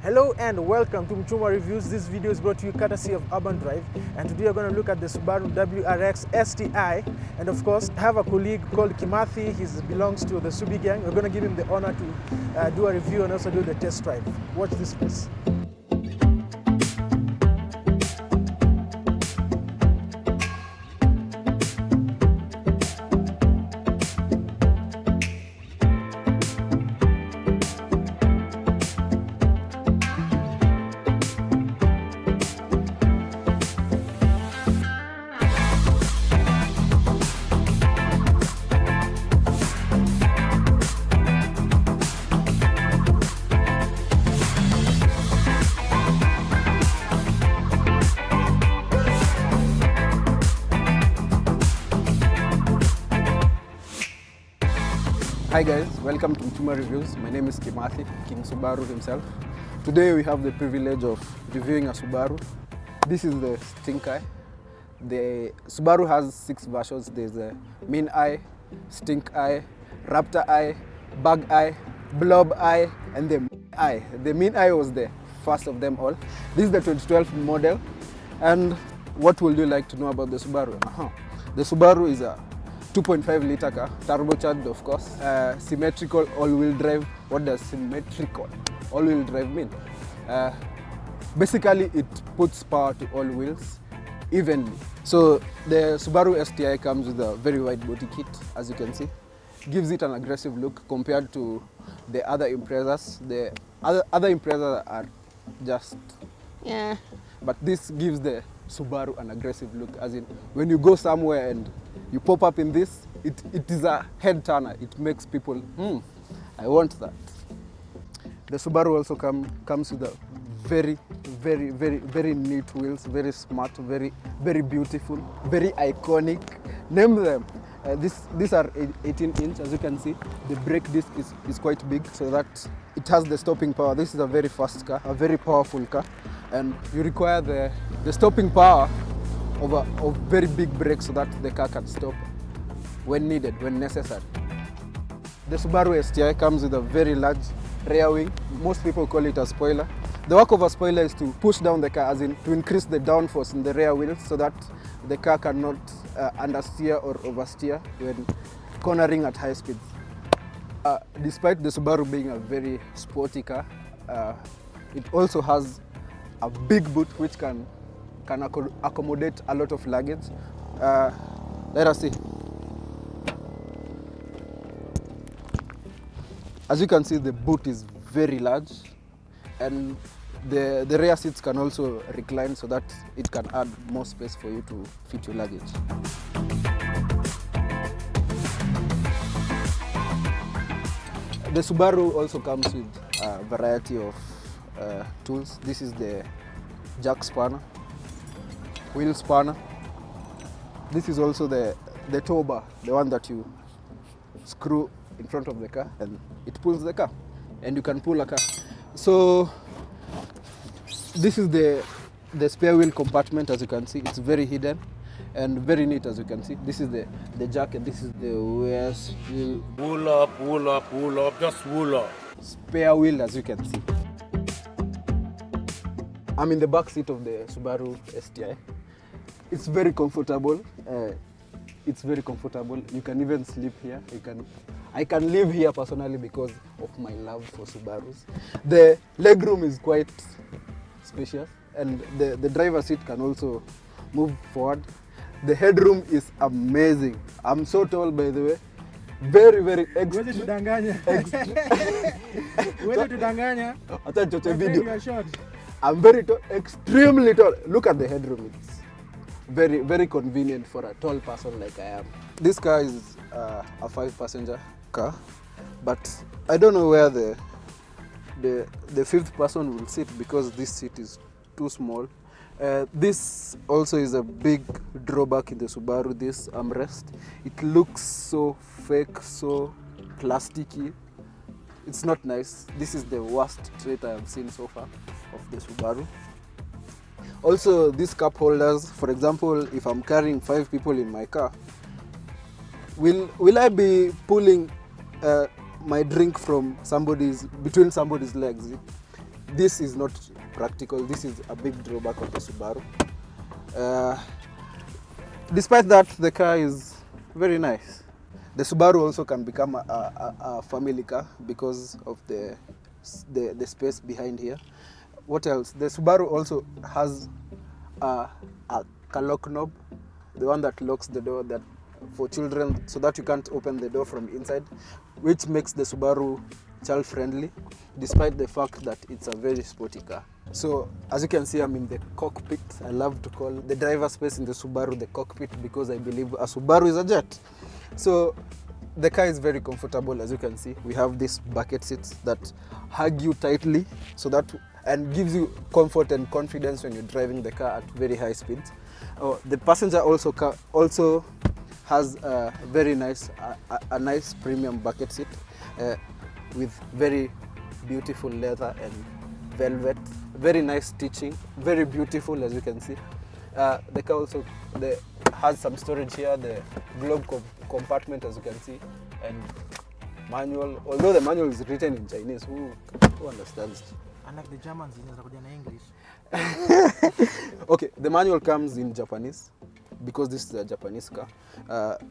Hello and welcome to Mchuma Reviews. This video is brought to you courtesy of Urban Drive, and today we're going to look at the Subaru WRX STI, and of course I have a colleague called Kimathi. He belongs to the Subi gang. We're going to give him the honor to do a review and also do the test drive. Watch this space. Hi guys, welcome to Mchuma Reviews. My name is Kimathi, King Subaru himself. Today we have the privilege of reviewing a Subaru. This is the Stink Eye. The Subaru has 6 versions. There's a Mean Eye, Stink Eye, Raptor Eye, Bug Eye, Blob Eye, and the Mean Eye. The Mean Eye was the first of them all. This is the 2012 model. And what would you like to know about the Subaru? The Subaru is a 2.5 liter car, turbocharged of course, symmetrical all-wheel drive. What does symmetrical all-wheel drive mean? Basically it puts power to all wheels evenly. So the Subaru STI comes with a very wide body kit, as you can see. Gives it an aggressive look compared to the other Imprezas. The other Imprezas are just, but this gives the Subaru an aggressive look, as in when you go somewhere and you pop up in this, it is a head turner. It makes people, I want that. The Subaru also comes with a very neat wheels, very smart, very beautiful, very iconic. Name them. These are 18-inch, as you can see. The brake disc is quite big, so that it has the stopping power. This is a very fast car, a very powerful car, and you require the stopping power of very big brakes so that the car can stop when needed, when necessary. The Subaru STI comes with a very large rear wing. Most people call it a spoiler. The work of a spoiler is to push down the car, as in to increase the downforce in the rear wheels so that the car cannot understeer or oversteer when cornering at high speeds. Despite the Subaru being a very sporty car, it also has a big boot which can accommodate a lot of luggage. Let us see. As you can see, the boot is very large, and the rear seats can also recline so that it can add more space for you to fit your luggage. The Subaru also comes with a variety of tools. This is the jack spanner, wheel spanner. This is also the tow bar, the one that you screw in front of the car and it pulls the car, and you can pull a car. So this is the spare wheel compartment. As you can see, it's very hidden and very neat. As you can see, this is the jack, and this is the wheels. Wool up, just wool up. Spare wheel, as you can see. I'm in the back seat of the Subaru STI. It's very comfortable. You can even sleep here. I can live here personally because of my love for Subarus. The legroom is quite spacious, and the driver's seat can also move forward. The headroom is amazing. I'm so tall, by the way. Very extra. Video. I'm very tall, extremely tall. Look at the headroom. It's very convenient for a tall person like I am. This car is a 5-passenger car, but I don't know where the 5th person will sit because this seat is too small. This also is a big drawback in the Subaru, this armrest. It looks so fake, so plasticky. It's not nice. This is the worst trait I have seen so far of the Subaru. Also, these cup holders, for example, if I'm carrying 5 people in my car, will I be pulling my drink from between somebody's legs? this is not practical. This is a big drawback of the Subaru. Despite that, the car is very nice. The Subaru also can become a family car because of the space behind here. What else? The Subaru also has a lock knob, the one that locks the door that for children, so that you can't open the door from inside, which makes the Subaru child friendly, despite the fact that it's a very sporty car. So as you can see, I'm in the cockpit. I love to call the driver space in the Subaru the cockpit because I believe a Subaru is a jet. So the car is very comfortable. As you can see, we have these bucket seats that hug you tightly, so that and gives you comfort and confidence when you're driving the car at very high speeds. The passenger also has a very nice, a nice premium bucket seat with very beautiful leather and velvet, very nice stitching, very beautiful, as you can see. The car also has some storage here, the glove compartment, as you can see, and manual, although the manual is written in Chinese. Who understands? Unlike the Germans, in English. Okay, the manual comes in Japanese because this is a Japanese car.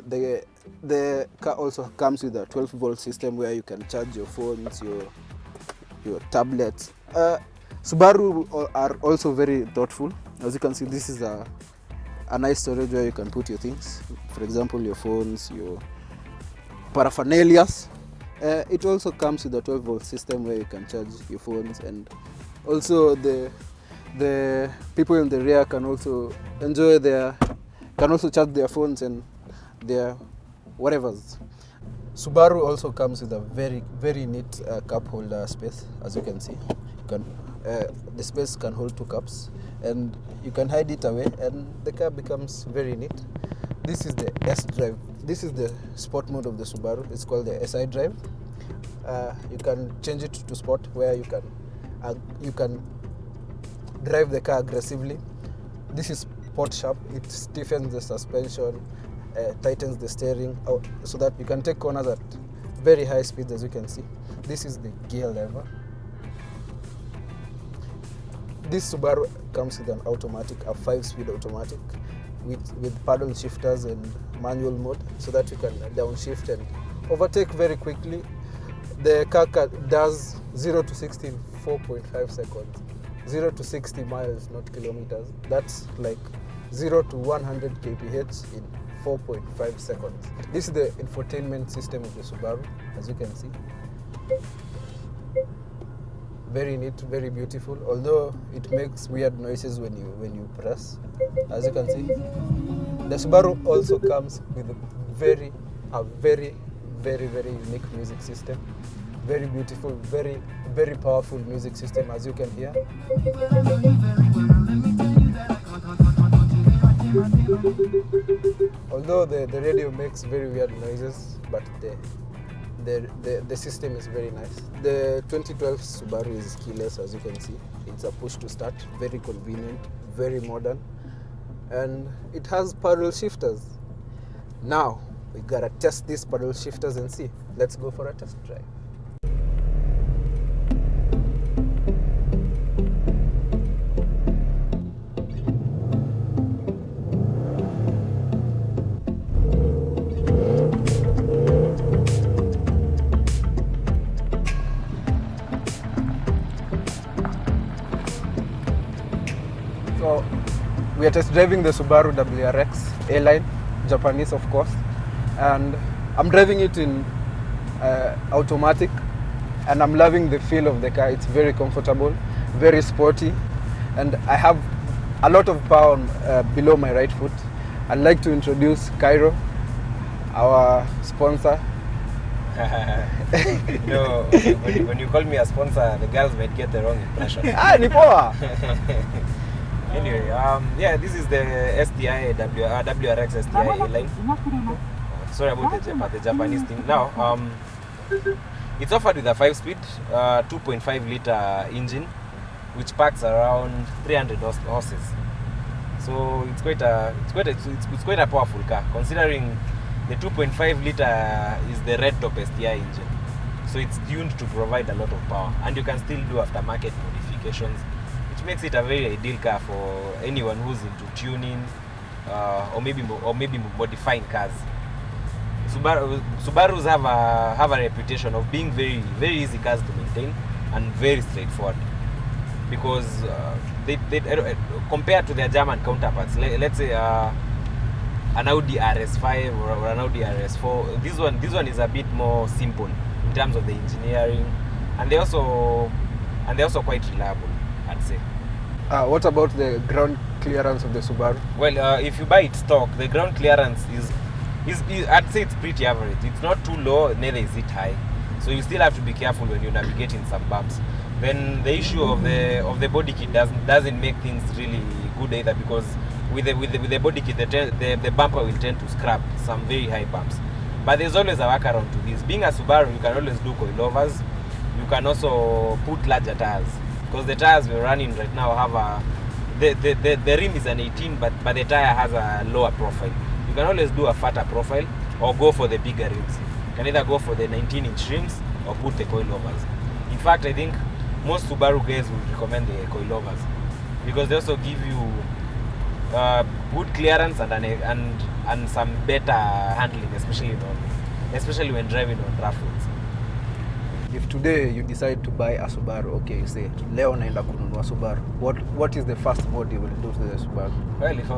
The car also comes with a 12-volt system where you can charge your phones, your tablets. Subaru are also very thoughtful. As you can see, this is a nice storage where you can put your things. For example, your phones, your paraphernalia. It also comes with a 12-volt system where you can charge your phones, and also the people in the rear can also charge their phones and their whatevers. Subaru also comes with a very, very neat cup holder space. As you can see, the space can hold 2 cups, and you can hide it away, and the car becomes very neat. This is the S drive. This is the sport mode of the Subaru. It's called the SI drive. You can change it to sport, where you can drive the car aggressively. This is sport sharp. It stiffens the suspension, tightens the steering, so that you can take corners at very high speeds, as you can see. This is the gear lever. This Subaru comes with an automatic, a 5-speed automatic with paddle shifters and manual mode, so that you can downshift and overtake very quickly. The car does 0 to 60 in 4.5 seconds. 0 to 60 miles, not kilometers. That's like 0 to 100 kph in 4.5 seconds. This is the infotainment system of the Subaru, as you can see. Very neat, very beautiful, although it makes weird noises when you press. As you can see, the Subaru also comes with a very unique music system. Very beautiful, very powerful music system, as you can hear. Although the radio makes very weird noises, but the system is very nice. The 2012 Subaru is keyless, as you can see. It's a push to start, very convenient, very modern, and it has paddle shifters. Now we gotta test these paddle shifters and see. Let's go for a test drive. So we are test driving the Subaru WRX A-Line, Japanese of course, and I'm driving it in automatic, and I'm loving the feel of the car. It's very comfortable, very sporty, and I have a lot of power below my right foot. I'd like to introduce Cairo, our sponsor. No, when you call me a sponsor, the girls might get the wrong impression. Ni poa. Anyway, yeah, this is the STI WRX STI A-Line. Sorry about the Japanese thing. Now, it's offered with a 5-speed, 2.5 liter engine, which packs around 300 horses. So it's quite a powerful car, considering the 2.5 liter is the RedTop STI engine. So it's tuned to provide a lot of power, and you can still do aftermarket modification. modifications, which makes it a very ideal car for anyone who's into tuning or maybe modifying cars. Subarus have a reputation of being very, very easy cars to maintain and very straightforward, because they compared to their German counterparts, let's say an Audi RS5 or an Audi RS4, this one is a bit more simple in terms of the engineering, and they're also quite reliable, I'd say. What about the ground clearance of the Subaru? Well, if you buy it stock, the ground clearance is I'd say it's pretty average. It's not too low, neither is it high. So you still have to be careful when you navigate in some bumps. Then the issue of the body kit doesn't make things really good either, because with the body kit, the bumper will tend to scrap some very high bumps. But there's always a workaround to this. Being a Subaru, you can always do coilovers. You can also put larger tires, because the tires we're running right now have the rim is an 18, but the tire has a lower profile. You can always do a fatter profile or go for the bigger rims. You can either go for the 19-inch rims or put the coilovers. In fact, I think most Subaru guys would recommend the coilovers, because they also give you good clearance and some better handling, especially when driving on rough roads. If today you decide to buy a Subaru, okay, you say leo naenda kununua Subaru, what is the first mod you will do to the Subaru? Well, if I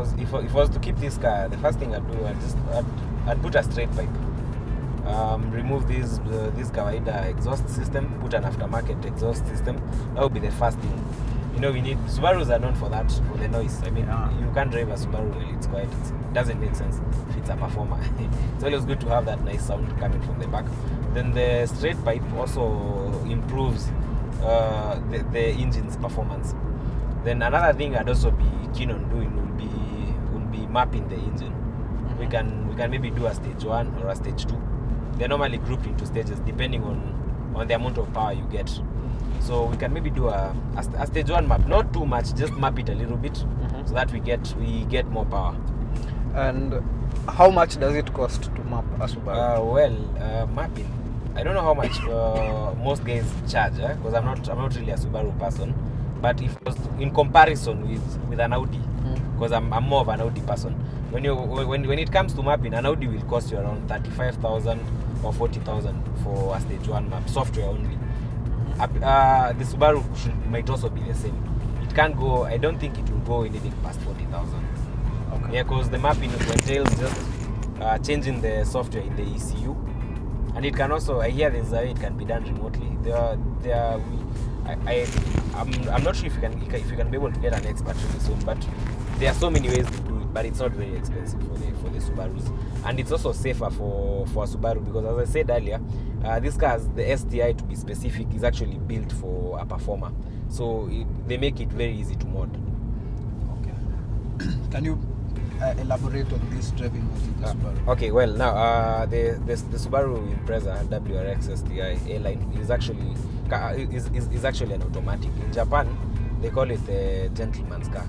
was to keep this car, the first thing I'd do, I'd put a straight pipe, remove this kawaida exhaust system, put an aftermarket exhaust system. That would be the first thing. You know, Subarus are known for that, for the noise. I mean, you can't drive a Subaru while it's quiet. It doesn't make sense if it's a performer. It's always good to have that nice sound coming from the back. Then the straight pipe also improves the engine's performance. Then another thing I'd also be keen on doing will be mapping the engine. We can maybe do a stage 1 or a stage 2. They're normally grouped into stages depending on the amount of power you get. So we can maybe do a stage 1 map, not too much, just map it a little bit, so that we get more power. And how much does it cost to map a Subaru? Mapping, I don't know how much most guys charge, because I'm not really a Subaru person. But if it was in comparison with an Audi, because I'm more of an Audi person, when it comes to mapping, an Audi will cost you around 35,000 or 40,000 for a stage 1 map, software only. The Subaru might also be the same. It can't go. I don't think it will go anything past 40,000. Okay. Yeah, because the mapping entails just changing the software in the ECU, and it can also. I hear there's a way it can be done remotely. I'm not sure if you can be able to get an expert really soon, but there are so many ways to do it. But it's not very expensive for the Subarus, and it's also safer for a Subaru, because as I said earlier, this car, the STI to be specific, is actually built for a performer, so they make it very easy to mod. Okay. Can you elaborate on this driving mode in the Subaru? Okay, well now the Subaru Impreza WRX STI A-line is actually an automatic. In Japan, they call it the gentleman's car,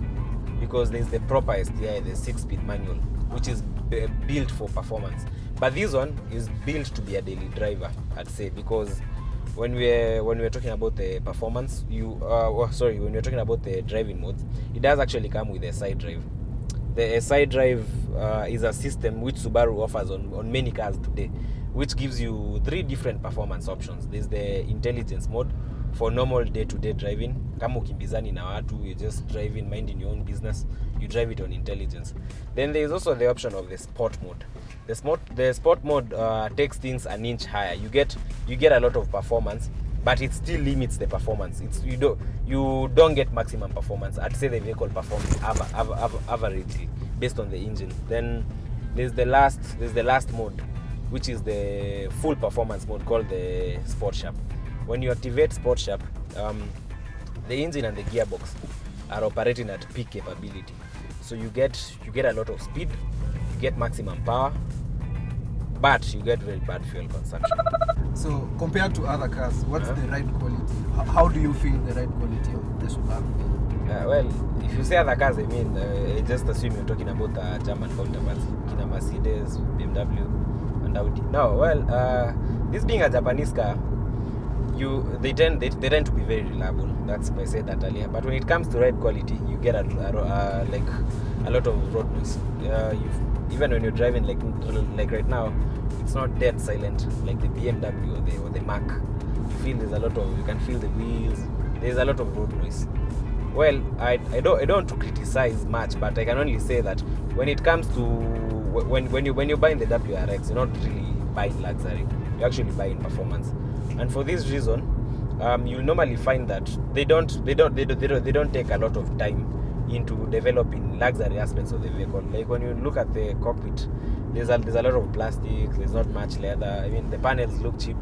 because there's the proper STI, the 6-speed manual, which is built for performance. But this one is built to be a daily driver, I'd say, because when we're talking about the performance, when we're talking about the driving modes, it does actually come with a side drive. The side drive is a system which Subaru offers on many cars today, which gives you 3 different performance options. There's the intelligence mode for normal day-to-day driving. Kama ukimbizani na watu, you're just driving, minding your own business, you drive it on intelligence. Then there's also the option of the sport mode. The sport mode takes things an inch higher. You get a lot of performance, but it still limits the performance. You don't get maximum performance. I'd say the vehicle performs averagely based on the engine. Then there's the last mode, which is the full performance mode, called the Sport Sharp. When you activate Sport Sharp, the engine and the gearbox are operating at peak capability. So you get a lot of speed, you get maximum power, but you get very bad fuel consumption. So compared to other cars, what's the ride quality? How do you feel the ride quality of the Subaru? Well, if you say other cars, I mean, I just assume you're talking about German counterparts, Kina Mercedes, BMW, and Audi. Now, well, this being a Japanese car, they tend to be very reliable. That's why I said that earlier. But when it comes to ride quality, you get a lot of road noise. Even when you're driving like right now, it's not dead silent like the BMW or the Mac. You can feel the wheels. There's a lot of road noise. Well, I don't want to criticize much, but I can only say that when it comes to when you're buying the WRX, you're not really buying luxury. You're actually buying performance. And for this reason, you'll normally find that they don't take a lot of time into developing luxury aspects of the vehicle. Like when you look at the cockpit, there's a lot of plastic. There's not much leather. I mean, the panels look cheap,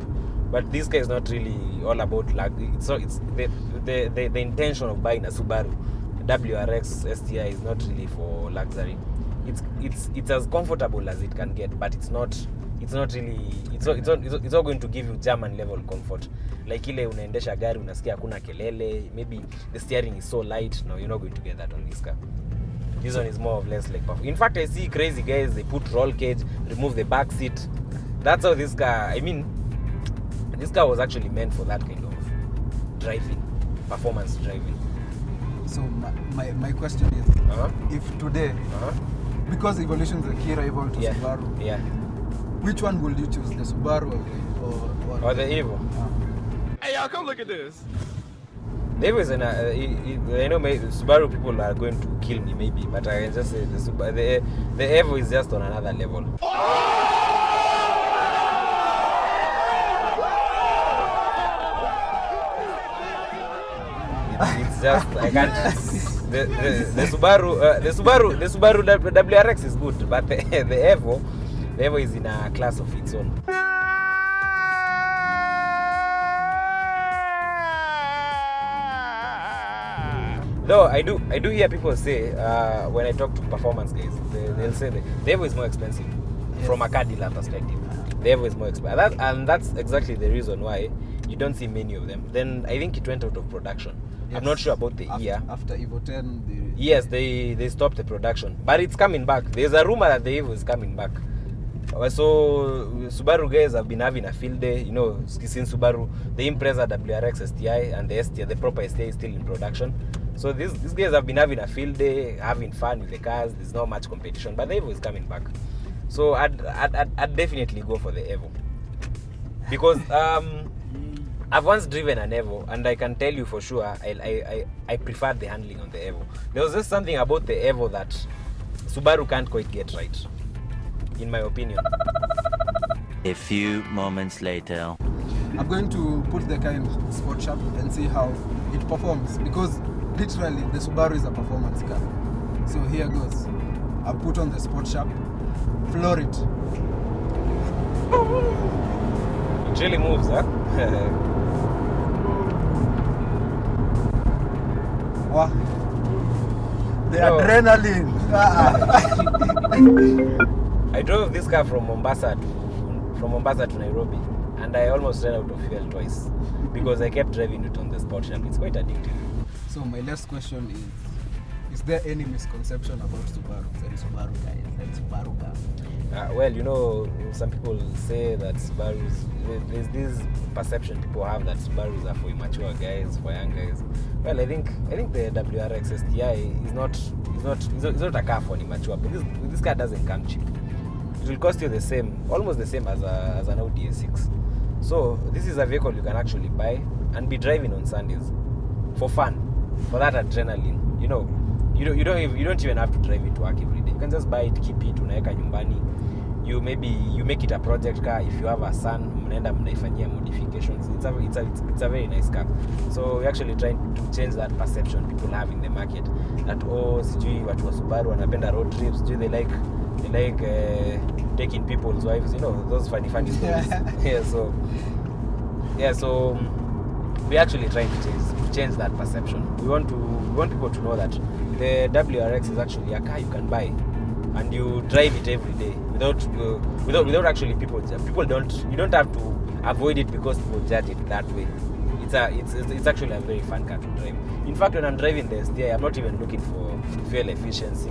but this guy is not really all about luxury. It's the intention of buying a Subaru WRX STI is not really for luxury. It's as comfortable as it can get, but it's not going to give you German level comfort. Like ile unaendesha gari unasikia hakuna kelele, maybe the steering is so light. No, you're not going to get that on this car. This one is more or less like in fact, I see crazy guys, they put roll cage, remove the back seat. That's how this car, this car was actually meant for that kind of driving, performance driving. So my question is, if today, because Evolution is a key rival to Subaru, which one will you choose, the Subaru or the Evo? Hey, y'all, come look at this. The Evo is I know Subaru people are going to kill me maybe, but I can just say the Evo is just on another level. It's just I can't. The Subaru WRX is good, but the Evo is in a class of its own. Though I do hear people say when I talk to performance guys, they'll say the Evo is more expensive from a car dealer perspective. The Evo is more expensive, and that's exactly the reason why you don't see many of them. Then I think it went out of production. Yes. I'm not sure about the year. After Evo 10, yes, they stopped the production, but it's coming back. There's a rumor that the Evo is coming back. So Subaru guys have been having a field day, since Subaru, the Impreza WRX STI and the STI, the proper STI is still in production. So these guys have been having a field day, having fun with the cars. There's not much competition, but the Evo is coming back. So I'd definitely go for the Evo because I've once driven an Evo, and I can tell you for sure I preferred the handling on the Evo. There was just something about the Evo that Subaru can't quite get right, in my opinion. A few moments later, I'm going to put the car in sport shop and see how it performs, because literally the Subaru is a performance car. So here goes. I'll put on the sport shop, floor it. It really moves, huh? Wow. The adrenaline. I drove this car from Mombasa to Nairobi, and I almost ran out of fuel twice because I kept driving it on the sport shop. It's quite addictive. So my last question is there any misconception about Subaru? Subaru car. Well, some people say that there's this perception people have that Subarus are for immature guys, for young guys. Well, I think the WRX STI is not a car for an immature, but this car doesn't come cheap. It will cost you almost the same as an Audi A6. So this is a vehicle you can actually buy and be driving on Sundays for fun, for that adrenaline. You don't even have to drive it to work every day. You can just buy it, keep it, unaweka nyumbani. You make it a project car. If you have a son, mnaenda mnaifanyia modifications. It's a very nice car. So we're actually trying to change that perception people have in the market that sijui watu wa Subaru wanapenda road trips, sijui they like taking people's wives, those funny stories. So we're actually trying to change that perception. We want people to know that the WRX is actually a car you can buy and you drive it every day without actually people you don't have to avoid it because people judge it that way. It's actually a very fun car to drive. In fact, when I'm driving the STI, I'm not even looking for fuel efficiency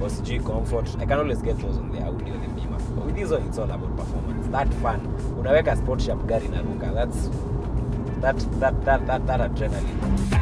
or CG comfort. I can always get those on the Audi or the Beamer. But with this one, it's all about performance. That fun. Unaweka sport shop gari na ruka. that adrenaline.